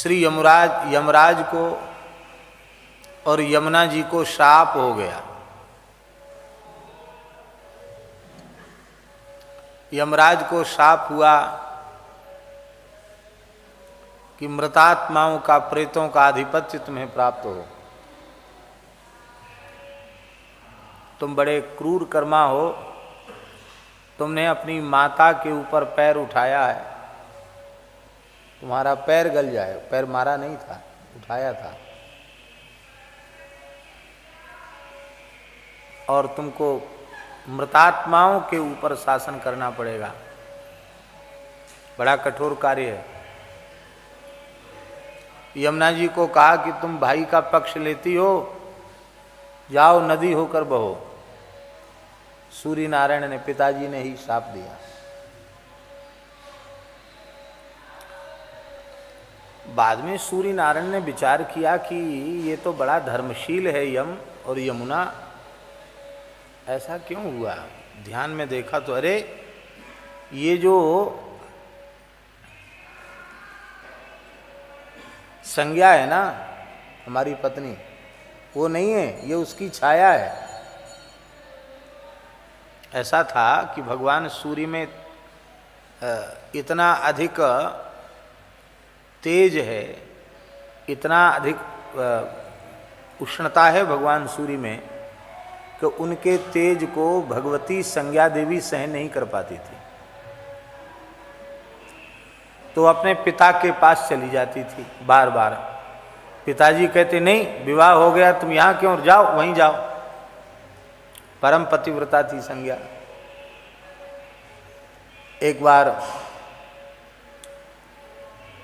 श्री यमराज को और यमुना जी को श्राप हो गया। यमराज को श्राप हुआ कि मृतात्माओं का, प्रेतों का आधिपत्य तुम्हें प्राप्त हो। तुम बड़े क्रूर कर्मा हो, तुमने अपनी माता के ऊपर पैर उठाया है, तुम्हारा पैर गल जाए। पैर मारा नहीं था, उठाया था, और तुमको मृतात्माओं के ऊपर शासन करना पड़ेगा। बड़ा कठोर कार्य है। यमुना जी को कहा कि तुम भाई का पक्ष लेती हो, जाओ नदी होकर बहो। सूर्य नारायण ने, पिताजी ने ही श्राप दिया। बाद में सूर्य नारायण ने विचार किया कि ये तो बड़ा धर्मशील है यम और यमुना, ऐसा क्यों हुआ। ध्यान में देखा तो अरे ये जो संज्ञा है ना हमारी पत्नी, वो नहीं है, ये उसकी छाया है। ऐसा था कि भगवान सूर्य में इतना अधिक तेज है, इतना अधिक उष्णता है भगवान सूर्य में कि उनके तेज को भगवती संज्ञा देवी सहन नहीं कर पाती थी, तो अपने पिता के पास चली जाती थी बार बार। पिताजी कहते नहीं, विवाह हो गया, तुम यहाँ क्यों, जाओ वहीं जाओ। परम पतिव्रता थी संज्ञा। एक बार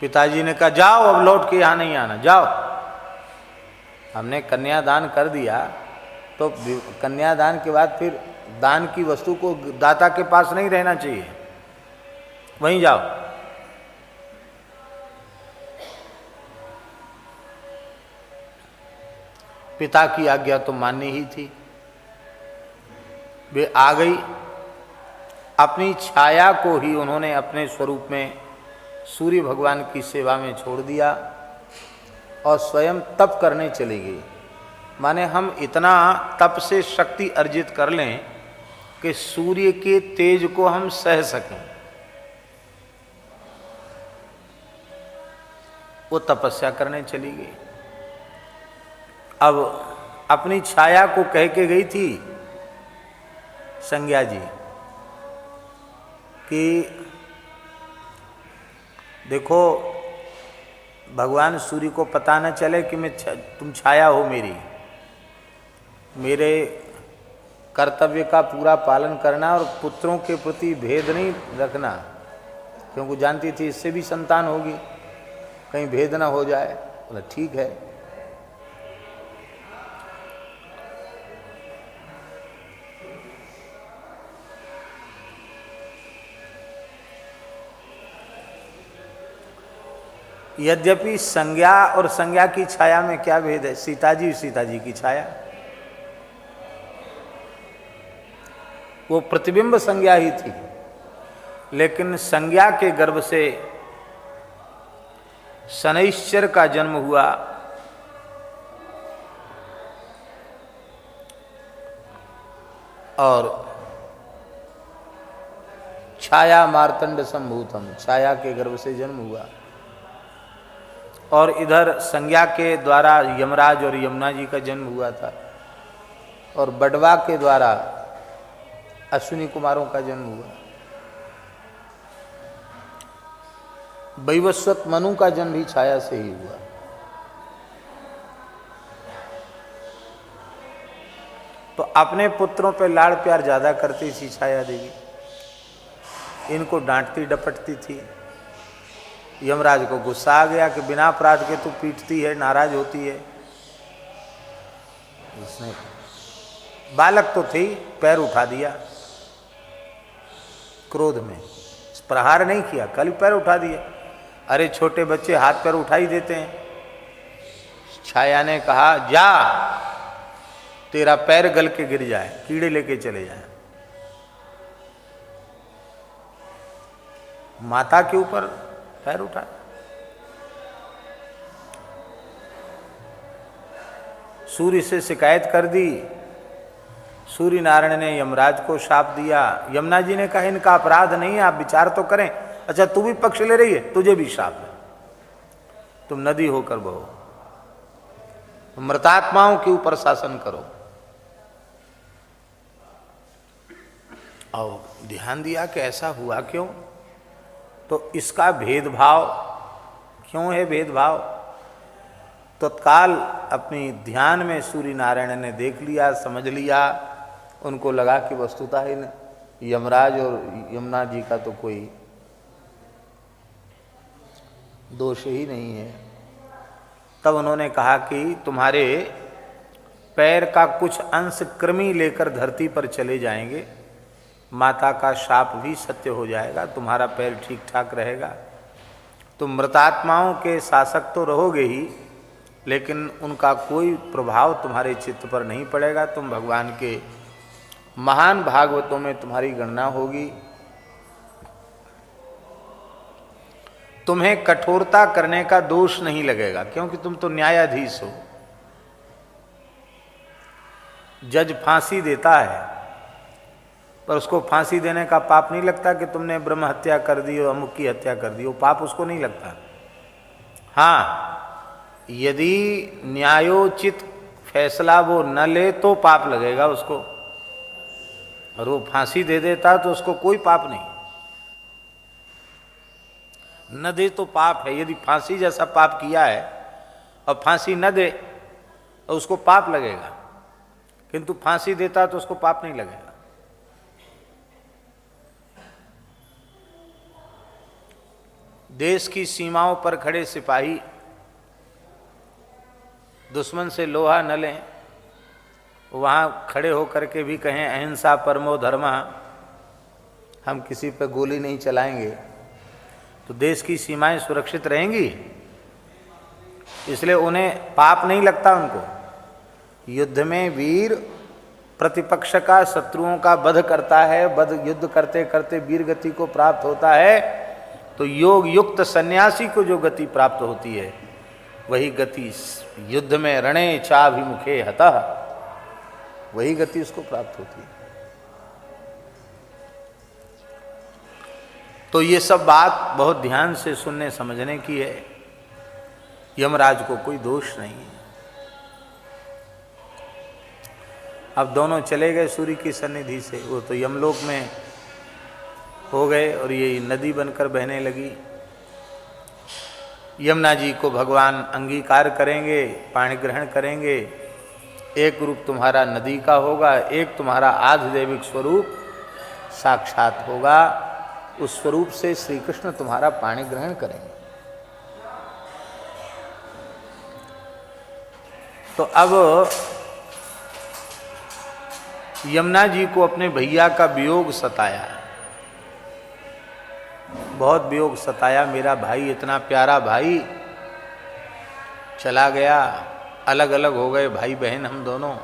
पिताजी ने कहा जाओ, अब लौट के यहाँ नहीं आना, जाओ। हमने कन्यादान कर दिया, तो कन्यादान के बाद फिर दान की वस्तु को दाता के पास नहीं रहना चाहिए, वहीं जाओ। पिता की आज्ञा तो माननी ही थी। वे आ गई, अपनी छाया को ही उन्होंने अपने स्वरूप में सूर्य भगवान की सेवा में छोड़ दिया और स्वयं तप करने चली गई। माने हम इतना तप से शक्ति अर्जित कर लें कि सूर्य के तेज को हम सह सकें। वो तपस्या करने चली गई। अब अपनी छाया को कह के गई थी संज्ञा जी कि देखो भगवान सूर्य को पता न चले कि तुम छाया हो मेरी, मेरे कर्तव्य का पूरा पालन करना और पुत्रों के प्रति भेद नहीं रखना, क्योंकि जानती थी इससे भी संतान होगी, कहीं भेद ना हो जाए। बोला ठीक है। यद्यपि संज्ञा और संज्ञा की छाया में क्या भेद है, सीता जी की छाया, वो प्रतिबिंब संज्ञा ही थी, लेकिन संज्ञा के गर्भ से शनैश्चर का जन्म हुआ और छाया मार्तंड संभूतम, छाया के गर्भ से जन्म हुआ। और इधर संज्ञा के द्वारा यमराज और यमुना जी का जन्म हुआ था, और बडवा के द्वारा अश्विनी कुमारों का जन्म हुआ। वैवस्वत मनु का जन्म भी छाया से ही हुआ। तो अपने पुत्रों पे लाड़ प्यार ज्यादा करती थी छाया देवी, इनको डांटती डपटती थी। यमराज को गुस्सा आ गया कि बिना अपराध के तू पीटती है, नाराज होती है। उसने बालक तो थी, पैर उठा दिया क्रोध में, प्रहार नहीं किया, कल पैर उठा दिया। अरे छोटे बच्चे हाथ पैर उठा ही देते हैं। छाया ने कहा जा, तेरा पैर गल के गिर जाए, कीड़े लेके चले जाए। माता के ऊपर पैर उठा। सूर्य से शिकायत कर दी। सूर्य नारायण ने यमराज को शाप दिया। यमुना जी ने कहा इनका अपराध नहीं है, आप विचार तो करें। अच्छा तू भी पक्ष ले रही है, तुझे भी शाप है, तुम नदी होकर बहो, तुम मृतात्माओं के ऊपर शासन करो। और ध्यान दिया कि ऐसा हुआ क्यों, तो इसका भेदभाव क्यों है, भेदभाव तत्काल अपनी ध्यान में सूर्य नारायण ने देख लिया, समझ लिया। उनको लगा कि वस्तुतः इन यमराज और यमुना जी का तो कोई दोष ही नहीं है। तब उन्होंने कहा कि तुम्हारे पैर का कुछ अंश कृमि लेकर धरती पर चले जाएंगे, माता का शाप भी सत्य हो जाएगा, तुम्हारा पैर ठीक ठाक रहेगा। तुम मृतात्माओं के शासक तो रहोगे ही, लेकिन उनका कोई प्रभाव तुम्हारे चित्त पर नहीं पड़ेगा। तुम भगवान के महान भागवतों में तुम्हारी गणना होगी। तुम्हें कठोरता करने का दोष नहीं लगेगा, क्योंकि तुम तो न्यायाधीश हो। जज फांसी देता है, पर उसको फांसी देने का पाप नहीं लगता कि तुमने ब्रह्म हत्या कर दी और अमुक की हत्या कर दी, वो पाप उसको नहीं लगता। हाँ, यदि न्यायोचित फैसला वो न ले तो पाप लगेगा उसको, और वो फांसी दे देता तो उसको कोई पाप नहीं। न दे तो पाप है। यदि फांसी जैसा पाप किया है और फांसी न दे तो उसको पाप लगेगा, किंतु फांसी देता तो उसको पाप नहीं लगेगा। देश की सीमाओं पर खड़े सिपाही दुश्मन से लोहा न लें, वहाँ खड़े होकर के भी कहें अहिंसा परमो धर्मः, हम किसी पर गोली नहीं चलाएंगे, तो देश की सीमाएं सुरक्षित रहेंगी। इसलिए उन्हें पाप नहीं लगता। उनको युद्ध में वीर प्रतिपक्ष का, शत्रुओं का वध करता है, वध युद्ध करते करते वीर गति को प्राप्त होता है। तो योग युक्त सन्यासी को जो गति प्राप्त होती है, वही गति युद्ध में रणे चाभिमुखे हतः, वही गति उसको प्राप्त होती है। तो ये सब बात बहुत ध्यान से सुनने समझने की है। यमराज को कोई दोष नहीं है। अब दोनों चले गए सूर्य की सन्निधि से, वो तो यमलोक में हो गए और ये नदी बनकर बहने लगी। यमुना जी को भगवान अंगीकार करेंगे, पाणी ग्रहण करेंगे। एक रूप तुम्हारा नदी का होगा, एक तुम्हारा आधिदैविक स्वरूप साक्षात होगा। उस स्वरूप से श्री कृष्ण तुम्हारा पाणी ग्रहण करेंगे। तो अब यमुना जी को अपने भैया का वियोग सताया, बहुत वियोग सताया। मेरा भाई, इतना प्यारा भाई चला गया, अलग अलग हो गए भाई बहन हम दोनों।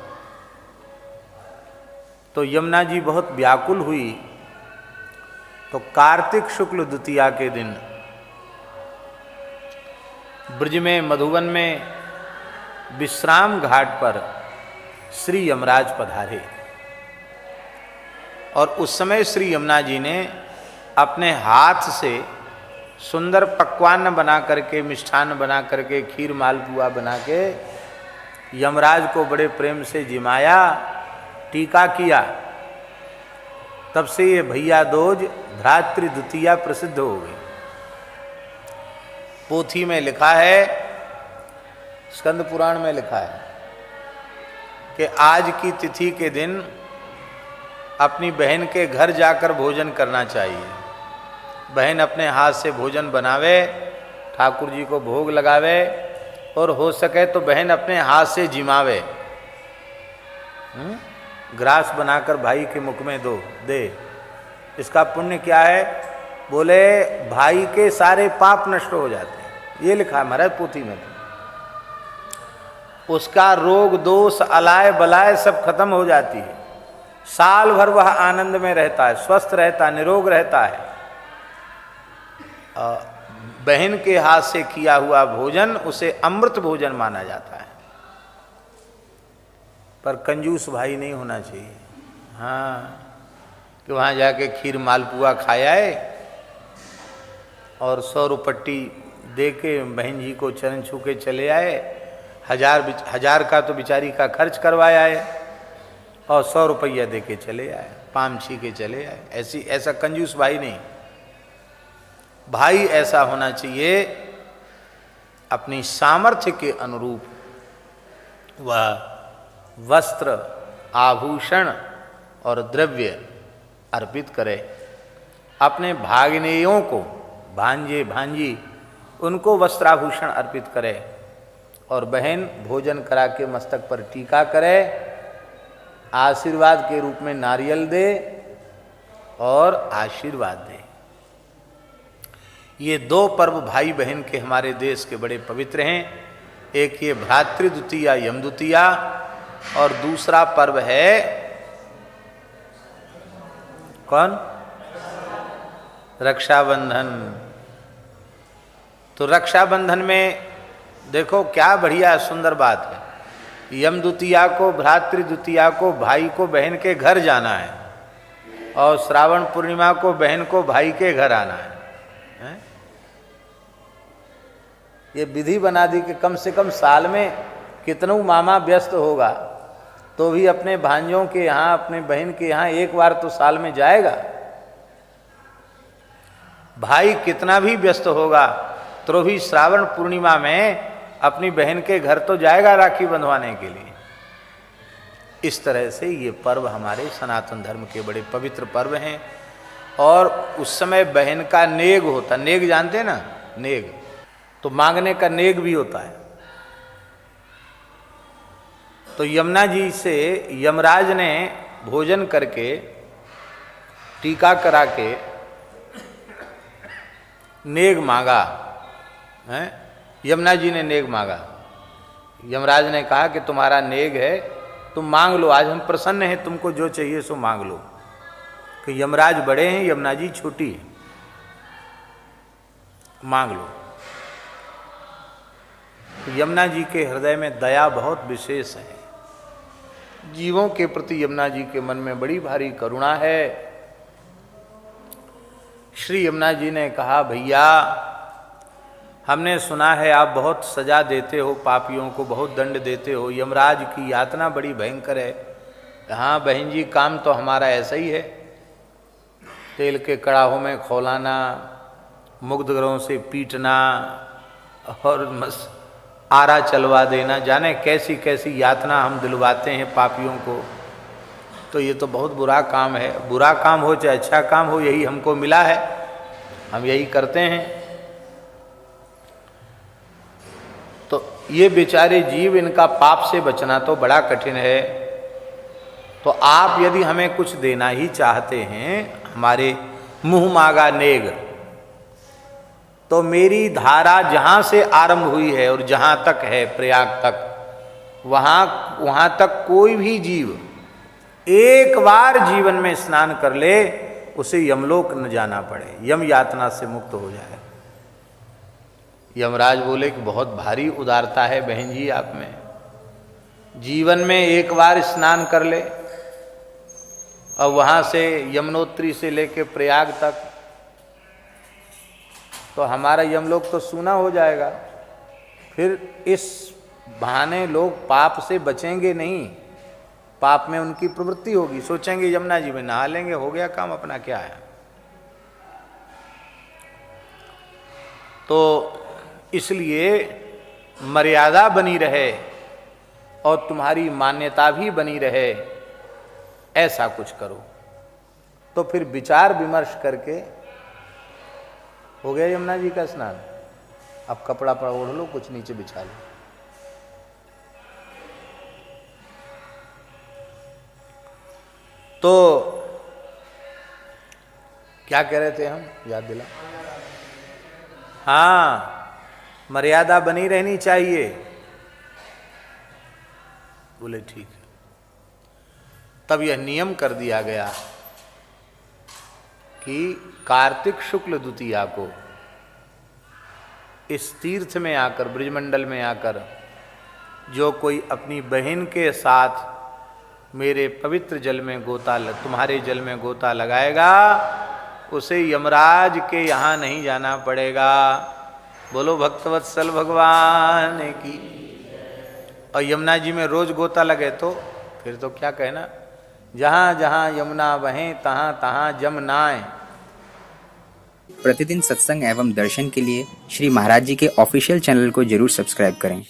तो यमुना जी बहुत व्याकुल हुई। तो कार्तिक शुक्ल द्वितीया के दिन ब्रज में, मधुवन में विश्राम घाट पर श्री यमराज पधारे। और उस समय श्री यमुना जी ने अपने हाथ से सुंदर पकवान बना करके, मिष्ठान बना करके, खीर मालपुआ बना के यमराज को बड़े प्रेम से जिमाया, टीका किया। तब से ये भैया दूज भ्रातृ द्वितीया प्रसिद्ध हो गई। पोथी में लिखा है, स्कंद पुराण में लिखा है कि आज की तिथि के दिन अपनी बहन के घर जाकर भोजन करना चाहिए। बहन अपने हाथ से भोजन बनावे, ठाकुर जी को भोग लगावे, और हो सके तो बहन अपने हाथ से जिमावे, ग्रास बनाकर भाई के मुख में दे। इसका पुण्य क्या है? बोले भाई के सारे पाप नष्ट हो जाते हैं। ये लिखा है महाराज पोथी में। उसका रोग दोष अलाय बलाय सब खत्म हो जाती है। साल भर वह आनंद में रहता है, स्वस्थ रहता है, निरोग रहता है। बहन के हाथ से किया हुआ भोजन उसे अमृत भोजन माना जाता है। पर कंजूस भाई नहीं होना चाहिए। हाँ, कि वहाँ जाके खीर मालपुआ खाया है और 100 रुपट्टी दे के बहन जी को चरण छू के चले आए, 1000 का तो बेचारी का खर्च करवाया है और 100 रुपया दे के चले आए, पाम छी के चले आए। ऐसा कंजूस भाई नहीं। भाई ऐसा होना चाहिए अपनी सामर्थ्य के अनुरूप वह वस्त्र, आभूषण और द्रव्य अर्पित करे। अपने भागनेयों को, भांजे भांजी, उनको वस्त्राभूषण अर्पित करे और बहन भोजन करा के मस्तक पर टीका करे, आशीर्वाद के रूप में नारियल दे और आशीर्वाद दे। ये 2 पर्व भाई बहन के हमारे देश के बड़े पवित्र हैं। एक ये भ्रातृ द्वितीया यम द्वितीया और दूसरा पर्व है कौन? रक्षाबंधन। तो रक्षाबंधन में देखो क्या बढ़िया सुंदर बात है। यम द्वितीया को, भ्रातृ द्वितीया को भाई को बहन के घर जाना है और श्रावण पूर्णिमा को बहन को भाई के घर आना है। ये विधि बना दी कि कम से कम साल में कितनों मामा व्यस्त होगा तो भी अपने भांजों के यहाँ, अपने बहन के यहाँ एक बार तो साल में जाएगा। भाई कितना भी व्यस्त होगा तो भी श्रावण पूर्णिमा में अपनी बहन के घर तो जाएगा राखी बंधवाने के लिए। इस तरह से ये पर्व हमारे सनातन धर्म के बड़े पवित्र पर्व हैं। और उस समय बहन का नेग होता, नेग जानते हैं ना, नेग, तो मांगने का नेग भी होता है। तो यमुना जी से यमराज ने भोजन करके टीका करा के नेग मांगा है। यमुना जी ने नेग मांगा। यमराज ने कहा कि तुम्हारा नेग है, तुम मांग लो, आज हम प्रसन्न हैं, तुमको जो चाहिए सो मांग लो। कि यमराज बड़े हैं, यमुना जी छोटी है, मांग लो। यमुना जी के हृदय में दया बहुत विशेष है। जीवों के प्रति यमुना जी के मन में बड़ी भारी करुणा है। श्री यमुना जी ने कहा, भैया हमने सुना है आप बहुत सजा देते हो पापियों को, बहुत दंड देते हो, यमराज की यातना बड़ी भयंकर है। हाँ बहन जी, काम तो हमारा ऐसा ही है, तेल के कड़ाहों में खौलाना, मुग्धगरों से पीटना और आरा चलवा देना, जाने कैसी कैसी यातना हम दिलवाते हैं पापियों को। तो ये तो बहुत बुरा काम है। बुरा काम हो चाहे अच्छा काम हो, यही हमको मिला है, हम यही करते हैं। तो ये बेचारे जीव, इनका पाप से बचना तो बड़ा कठिन है। तो आप यदि हमें कुछ देना ही चाहते हैं, हमारे मुंह मांगा नेग, तो मेरी धारा जहाँ से आरंभ हुई है और जहाँ तक है प्रयाग तक, वहाँ तक कोई भी जीव एक बार जीवन में स्नान कर ले, उसे यमलोक न जाना पड़े, यम यातना से मुक्त हो जाए। यमराज बोले कि बहुत भारी उदारता है बहन जी आप में, जीवन में एक बार स्नान कर ले और वहाँ से यमुनोत्री से लेके प्रयाग तक, तो हमारा यमलोक तो सूना हो जाएगा। फिर इस बहाने लोग पाप से बचेंगे नहीं, पाप में उनकी प्रवृत्ति होगी, सोचेंगे यमुना जी में नहा लेंगे, हो गया काम, अपना क्या है। तो इसलिए मर्यादा बनी रहे और तुम्हारी मान्यता भी बनी रहे, ऐसा कुछ करो। तो फिर विचार विमर्श करके हो गया यमुना जी का स्नान। अब कपड़ा पर ओढ़ लो, कुछ नीचे बिछा लो। तो क्या कह रहे थे हम, याद दिला? हाँ, मर्यादा बनी रहनी चाहिए। बोले ठीक है। तब यह नियम कर दिया गया कि कार्तिक शुक्ल द्वितीया को इस तीर्थ में आकर, ब्रजमंडल में आकर, जो कोई अपनी बहन के साथ मेरे पवित्र जल में तुम्हारे जल में गोता लगाएगा, उसे यमराज के यहाँ नहीं जाना पड़ेगा। बोलो भक्तवत्सल भगवान की। और यमुना जी में रोज गोता लगे तो फिर तो क्या कहना, जहाँ जहाँ यमुना बहे तहाँ तहाँ जम नाय। प्रतिदिन सत्संग एवं दर्शन के लिए श्री महाराज जी के ऑफिशियल चैनल को जरूर सब्सक्राइब करें।